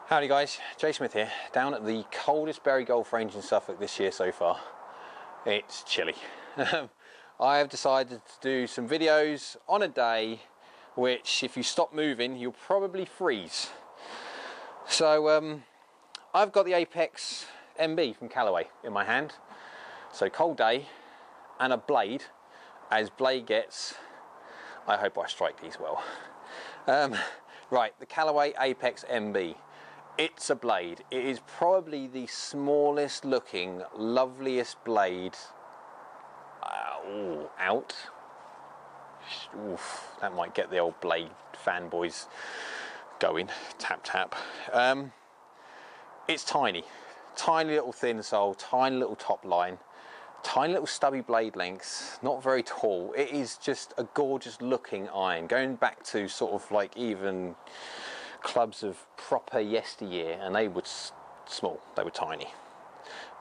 Howdy guys, Jay Smith here, down at the coldest berry golf range in Suffolk this year so far. It's chilly. I have decided to do some videos on a day which, if you stop moving, you'll probably freeze. So I've got the Apex MB from Callaway in my hand. So cold day and a blade, as blade gets. I hope I strike these well. Right, the Callaway Apex MB. It's a blade. It is probably the smallest looking, loveliest blade out. Oof, that might get the old blade fanboys going. Tap tap. It's tiny. Tiny little thin sole, tiny little top line, tiny little stubby blade lengths, not very tall. It is just a gorgeous looking iron. Going back to sort of like even clubs of proper yesteryear, and they were small, they were tiny.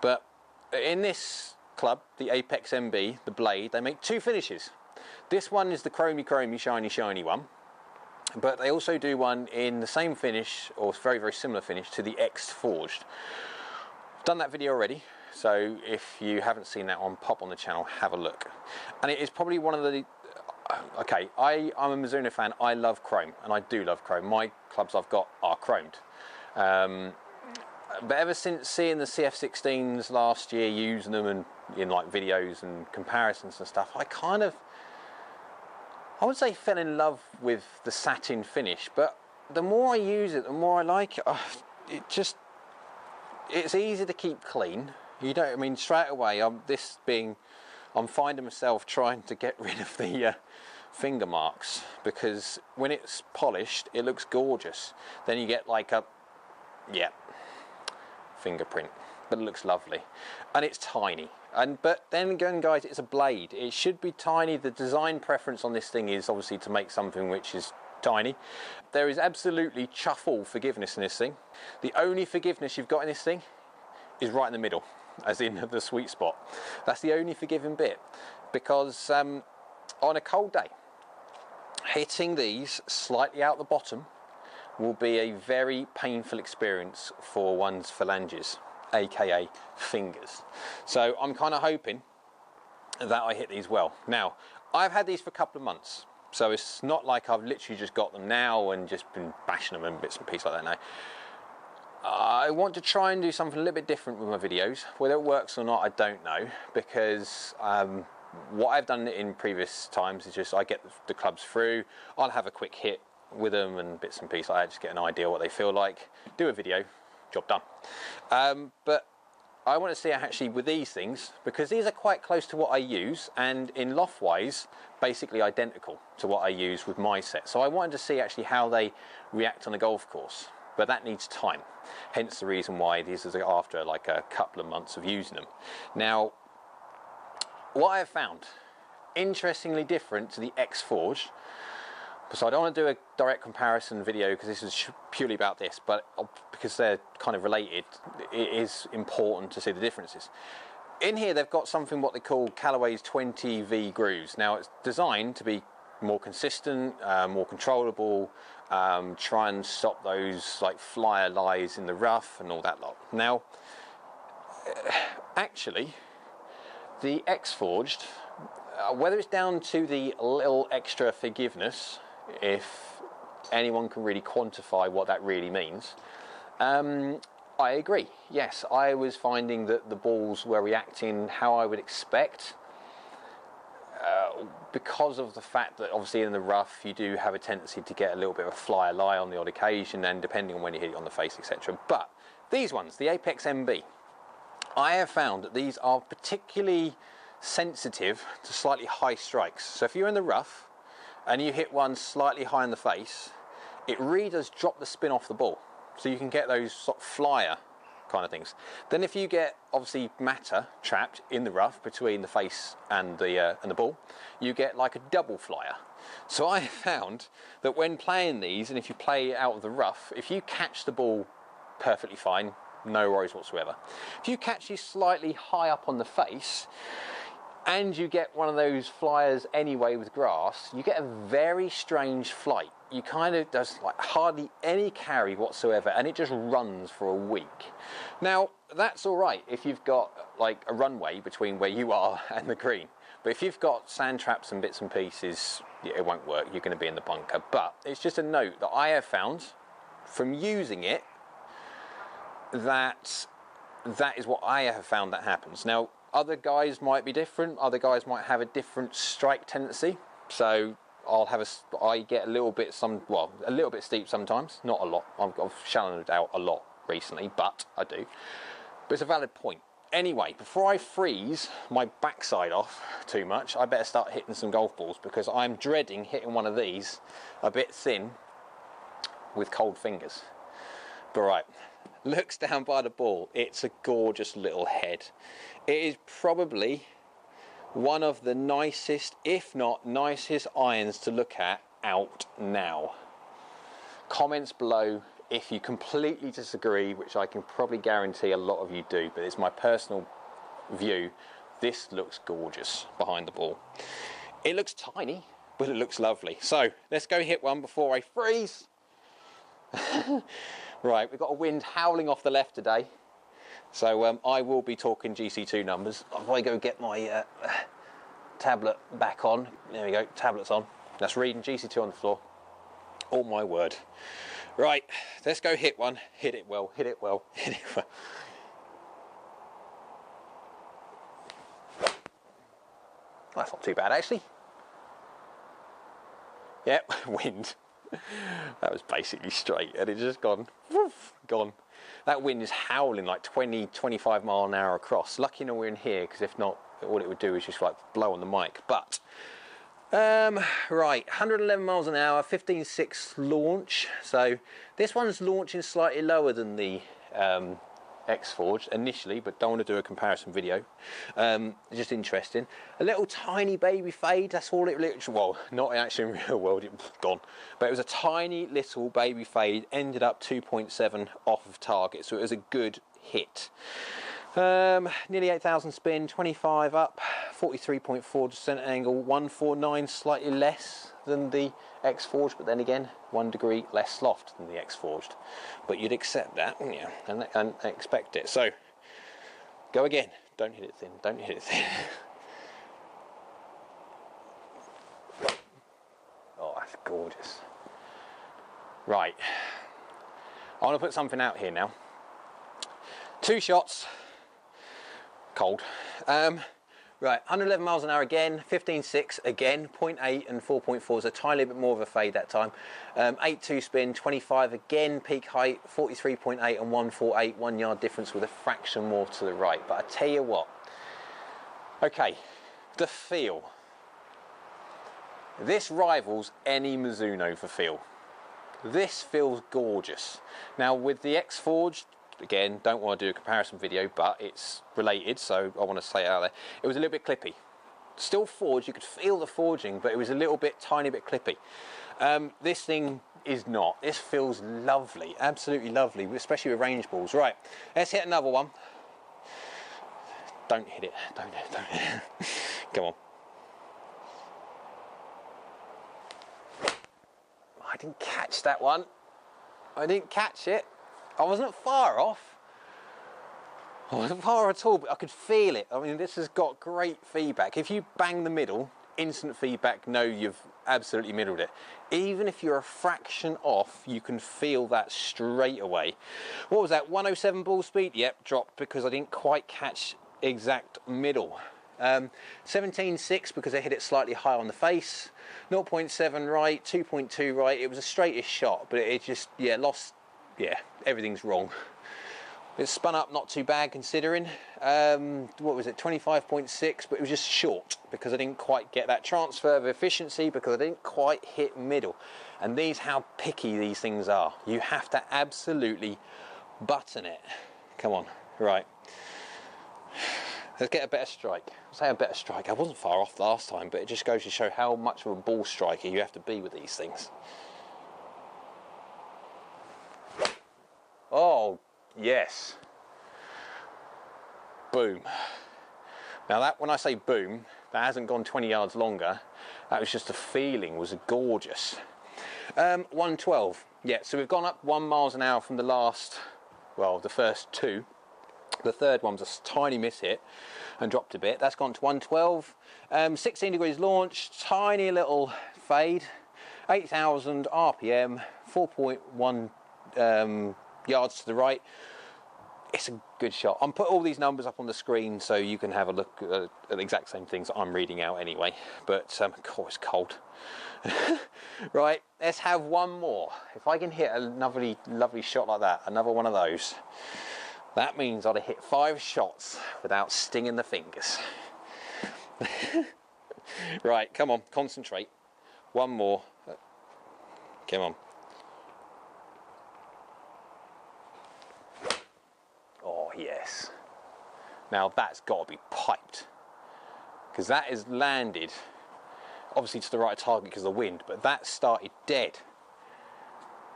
But in this club, the Apex MB, the blade, they make two finishes. This one is the chromy, shiny one, but they also do one in the same finish, or very, very similar finish to the X Forged. I've done that video already, so if you haven't seen that one, pop on the channel, have a look. And it is probably one of the okay, I'm a Mizuno fan. I love chrome, and I do love chrome. My clubs I've got are chromed. But ever since seeing the CF16s last year, using them and in like videos and comparisons and stuff, I would say fell in love with the satin finish. But the more I use it, the more I like it. It's easy to keep clean. You don't. I mean, straight away, I'm finding myself trying to get rid of the finger marks, because when it's polished it looks gorgeous. Then you get like a fingerprint, but it looks lovely, and it's tiny. But then again guys, it's a blade. It should be tiny. The design preference on this thing is obviously to make something which is tiny. There is absolutely chuff all forgiveness in this thing. The only forgiveness you've got in this thing is right in the middle, as in the sweet spot. That's the only forgiving bit, because on a cold day, hitting these slightly out the bottom will be a very painful experience for one's phalanges, aka fingers. So I'm kind of hoping that I hit these well. Now, I've had these for a couple of months, so it's not like I've literally just got them now and just been bashing them in bits and pieces like that now. I want to try and do something a little bit different with my videos. Whether it works or not, I don't know, because what I've done in previous times is just I get the clubs through, I'll have a quick hit with them and bits and pieces. I just get an idea what they feel like, do a video, job done. But I want to see actually with these things, because these are quite close to what I use, and in loft wise basically identical to what I use with my set. So I wanted to see actually how they react on a golf course. But that needs time, hence the reason why these are after like a couple of months of using them. Now, what I have found, interestingly different to the X Forged, so I don't want to do a direct comparison video because this is purely about this, but because they're kind of related, it is important to see the differences. In here they've got something what they call Callaway's 20V grooves. Now it's designed to be more consistent, more controllable, try and stop those like flyer lies in the rough and all that lot. Now, actually, the X Forged, whether it's down to the little extra forgiveness, if anyone can really quantify what that really means, I agree. Yes, I was finding that the balls were reacting how I would expect, because of the fact that obviously in the rough you do have a tendency to get a little bit of a flyer lie on the odd occasion, and depending on when you hit it on the face, etc. But these ones, the Apex MB, I have found that these are particularly sensitive to slightly high strikes. So if you're in the rough and you hit one slightly high in the face, it really does drop the spin off the ball. So you can get those sort of flyer kind of things. Then if you get obviously matter trapped in the rough between the face and the ball, you get like a double flyer. So I found that when playing these, and if you play out of the rough, if you catch the ball perfectly fine, no worries whatsoever. If you catch these slightly high up on the face, and you get one of those flyers anyway with grass, you get a very strange flight. you kind of does like hardly any carry whatsoever, and it just runs for a week. Now that's all right if you've got like a runway between where you are and the green, but if you've got sand traps and bits and pieces, yeah, it won't work. You're going to be in the bunker. But it's just a note that I have found from using it that is what I have found that happens. Now other guys might be different. Other guys might have a different strike tendency. So I get a little bit steep sometimes, not a lot. I've shallowed out a lot recently, but I do. But it's a valid point. Anyway, before I freeze my backside off too much, I better start hitting some golf balls, because I'm dreading hitting one of these a bit thin with cold fingers. But right, looks down by the ball. It's a gorgeous little head. It is probably one of the nicest, if not nicest, irons to look at out now. Comments below if you completely disagree, which I can probably guarantee a lot of you do, but it's my personal view. This looks gorgeous behind the ball. It looks tiny, but it looks lovely. So let's go hit one before I freeze. Right, we've got a wind howling off the left today. So I will be talking GC2 numbers. If I go get my tablet back on. There we go, tablet's on. That's reading GC2 on the floor. Oh my word. Right, let's go hit one. Hit it well, hit it well, hit it well. That's not too bad actually. Yep, wind. That was basically straight, and it's just gone, woof, gone. That wind is howling like 20-25 mile an hour across. Lucky enough we're in here, because if not, all it would do is just like blow on the mic. But right, 111 miles an hour, 15.6 launch. So this one's launching slightly lower than the X-Forged initially, but don't want to do a comparison video. Just interesting. A little tiny baby fade, that's all it literally, well, not actually in real world, it's gone. But it was a tiny little baby fade, ended up 2.7 off of target, so it was a good hit. Nearly 8,000 spin, 25 up, 43.4 descent angle, 149, slightly less than the X-Forged, but then again, 1 degree less loft than the X-Forged. But you'd accept that, wouldn't you? And expect it. So, go again. Don't hit it thin, don't hit it thin. Oh, that's gorgeous. Right. I want to put something out here now. 2 shots. Cold. Right, 111 miles an hour again, 15.6 again, 0.8 and 4.4 is a tiny bit more of a fade that time. 8.2 spin, 25 again, peak height, 43.8 and 148, 1 yard difference with a fraction more to the right. But I tell you what, okay, the feel. This rivals any Mizuno for feel. This feels gorgeous. Now with the X-Forged, again, don't want to do a comparison video, but it's related, so I want to say it out there. It was a little bit clippy. Still forged, you could feel the forging, but it was a little bit, tiny bit clippy. This thing is not. This feels lovely, absolutely lovely, especially with range balls. Right, let's hit another one. Don't hit it, don't hit it. Come on. I didn't catch that one. I didn't catch it. I wasn't far off. I wasn't far at all, but I could feel it. I mean, this has got great feedback. If you bang the middle, instant feedback, no, you've absolutely middled it. Even if you're a fraction off, you can feel that straight away. What was that, 107 ball speed? Yep, dropped because I didn't quite catch exact middle. 17.6 because I hit it slightly high on the face. 0.7 right, 2.2 right. It was a straightish shot, but it just, yeah, lost. Yeah, everything's wrong. It spun up not too bad considering. What was it, 25.6, but it was just short because I didn't quite get that transfer of efficiency because I didn't quite hit middle. And how picky these things are. You have to absolutely button it. Come on, right. Let's get a better strike. I'll say a better strike. I wasn't far off last time, but it just goes to show how much of a ball striker you have to be with these things. Oh, yes. Boom. Now that, when I say boom, that hasn't gone 20 yards longer. That was just a feeling, was gorgeous. 112. Yeah, so we've gone up 1 miles an hour from the last, well, the first two. The third one was a tiny miss hit and dropped a bit. That's gone to 112. 16 degrees launch, tiny little fade, 8,000 RPM, 4.1 yards to the right. It's a good shot. I'm put all these numbers up on the screen so you can have a look at the exact same things that I'm reading out anyway. But God, it's cold. Right, let's have one more. If I can hit another lovely shot like that, another one of those, that means I'd have hit 5 shots without stinging the fingers. Right, come on, concentrate. One more. Come on. Oh, yes. Now that's got to be piped, because that is landed, obviously to the right target because of the wind, but that started dead.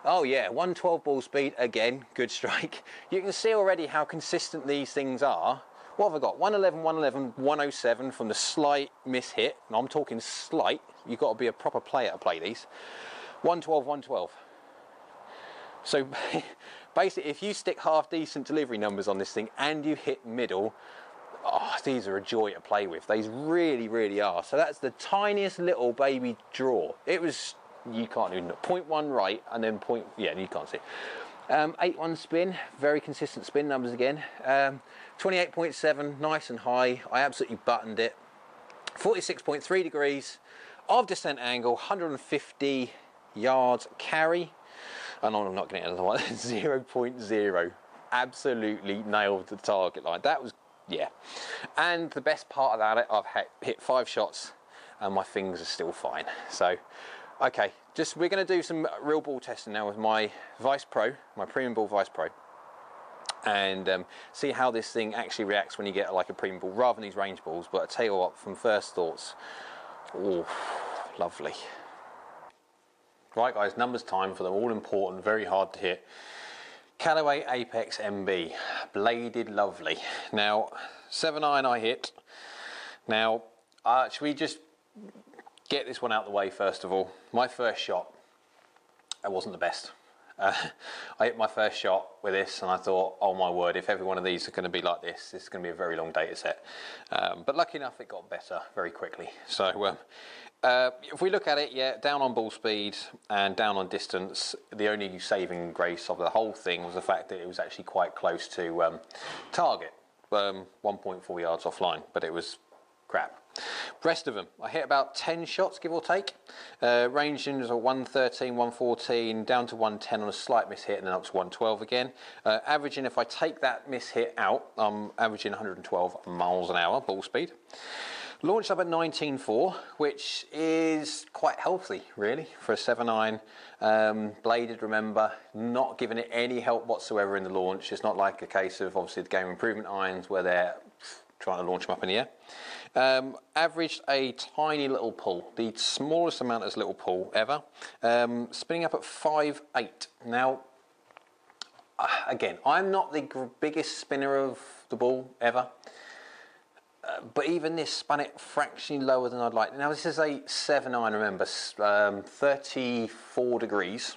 Oh yeah, 112 ball speed, again, good strike. You can see already how consistent these things are. What have I got? 111, 111, 107 from the slight miss hit. And I'm talking slight. You've got to be a proper player to play these. 112, 112. So basically, if you stick half decent delivery numbers on this thing and you hit middle, oh, these are a joy to play with. These really, really are. So that's the tiniest little baby draw. It was, you can't even, 0.1 right and then yeah, you can't see it. 8-1 spin, very consistent spin numbers again. 28.7, nice and high. I absolutely buttoned it. 46.3 degrees of descent angle, 150 yards carry. And I'm not getting another one. 0.0. Absolutely nailed the target line. That was, yeah. And the best part about it, I've hit 5 shots and my fingers are still fine. So, okay, we're going to do some real ball testing now with my Vice Pro, my Premium Ball Vice Pro, and see how this thing actually reacts when you get like a premium ball rather than these range balls. But I tell you what, from first thoughts, oh, lovely. Right guys, numbers time for the all important, very hard to hit Callaway Apex MB, bladed lovely. Now, 7-iron I hit. Now, should we just get this one out of the way first of all? My first shot, it wasn't the best. I hit my first shot with this and I thought, oh my word, if every one of these are going to be like this is going to be a very long data set. But lucky enough, it got better very quickly. So if we look at it, yeah, down on ball speed and down on distance, the only saving grace of the whole thing was the fact that it was actually quite close to target, 1.4 yards offline, but it was crap. Rest of them, I hit about 10 shots, give or take, ranging as a 113, 114, down to 110 on a slight miss hit, and then up to 112 again. Averaging, if I take that miss hit out, I'm averaging 112 miles an hour ball speed. Launched up at 19.4, which is quite healthy, really, for a 7-iron. Bladed, remember, not giving it any help whatsoever in the launch. It's not like a case of, obviously, the game improvement irons where they're trying to launch them up in the air. Averaged a tiny little pull, the smallest amount of little pull ever, spinning up at 5.8. Now, again, I'm not the biggest spinner of the ball ever, but even this spun it fractionally lower than I'd like. Now, this is a 7-iron, remember, 34 degrees.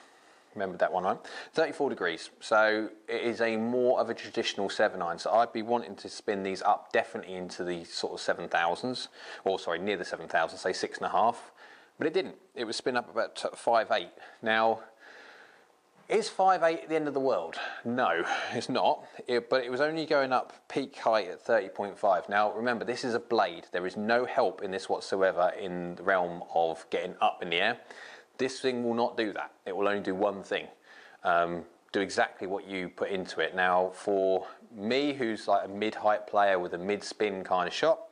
Remember that one, right? 34 degrees. So it is a more of a traditional 7-iron. So I'd be wanting to spin these up definitely into the sort of 7,000s, or sorry, near the 7,000, say 6.5. But it didn't. It was spin up about 5.8. Now, is 5.8 the end of the world? No, it's not. But it was only going up peak height at 30.5. Now, remember, this is a blade. There is no help in this whatsoever in the realm of getting up in the air. This thing will not do that. It will only do one thing. Do exactly what you put into it. Now, for me, who's like a mid-height player with a mid-spin kind of shot,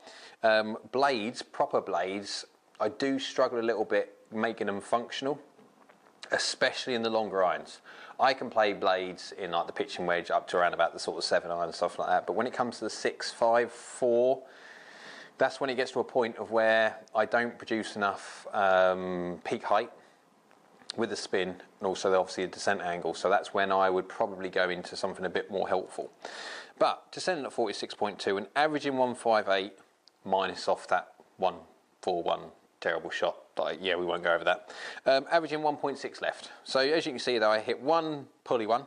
blades, proper blades, I do struggle a little bit making them functional, especially in the longer irons. I can play blades in like the pitch and wedge up to around about the sort of 7-iron and stuff like that, but when it comes to the 6, 5, 4, that's when it gets to a point of where I don't produce enough peak height with the spin, and also obviously a descent angle, so that's when I would probably go into something a bit more helpful. But descending at 46.2 and averaging 158 minus off that 141 terrible shot, But yeah, we won't go over that. Averaging 1.6 left. So as you can see though, I hit one pulley one,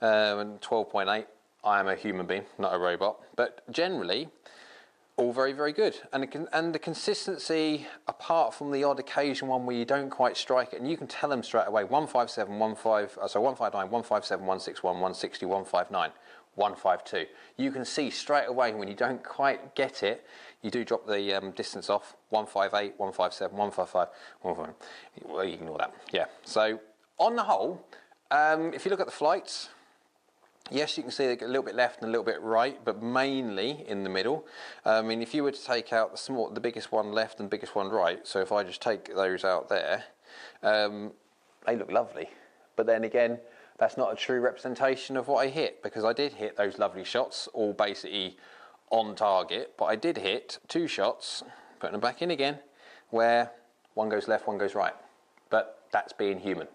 and 12.8. I am a human being, not a robot. But generally, all very, very good. And the consistency, apart from the odd occasion one where you don't quite strike it, and you can tell them straight away, 157, 159, 157, 161, 160, 159, 152. You can see straight away when you don't quite get it, you do drop the distance off, 158, 157, 155, 155. Well, you ignore that. Yeah. So on the whole, if you look at the flights, yes, you can see they get a little bit left and a little bit right, but mainly in the middle. I mean, if you were to take out the biggest one left and biggest one right, so if I just take those out there, they look lovely. But then again, that's not a true representation of what I hit, because I did hit those lovely shots, all basically on target, but I did hit 2 shots, putting them back in again, where one goes left, one goes right. But that's being human.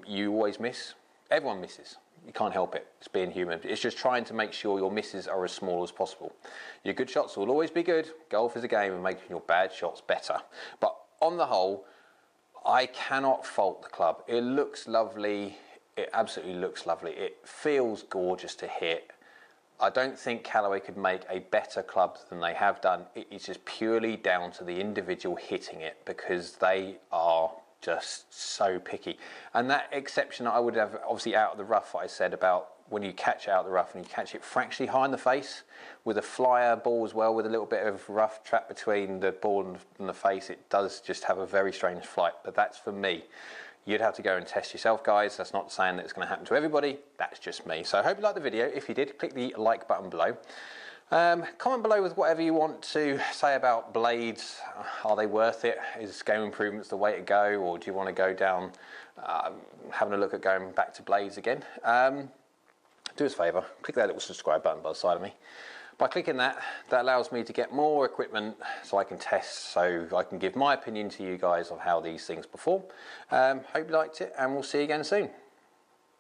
You always miss. Everyone misses. You can't help it. It's being human. It's just trying to make sure your misses are as small as possible. Your good shots will always be good. Golf is a game of making your bad shots better. But on the whole, I cannot fault the club. It looks lovely. It absolutely looks lovely. It feels gorgeous to hit. I don't think Callaway could make a better club than they have done. It is just purely down to the individual hitting it, because they are just so picky. And that exception I would have, obviously out of the rough, I said about when you catch it out of the rough and you catch it fractionally high in the face with a flyer ball as well, with a little bit of rough trap between the ball and the face, it does just have a very strange flight. But that's for me. You'd have to go and test yourself, guys. That's not saying that it's going to happen to everybody. That's just me. So I hope you liked the video. If you did, click the like button below. Comment below with whatever you want to say about blades. Are they worth it? Is game improvements the way to go, or do you want to go down having a look at going back to blades again? Do us a favour, click that little subscribe button by the side of me. By clicking that, that allows me to get more equipment so I can test, so I can give my opinion to you guys of how these things perform. Hope you liked it, and we'll see you again soon.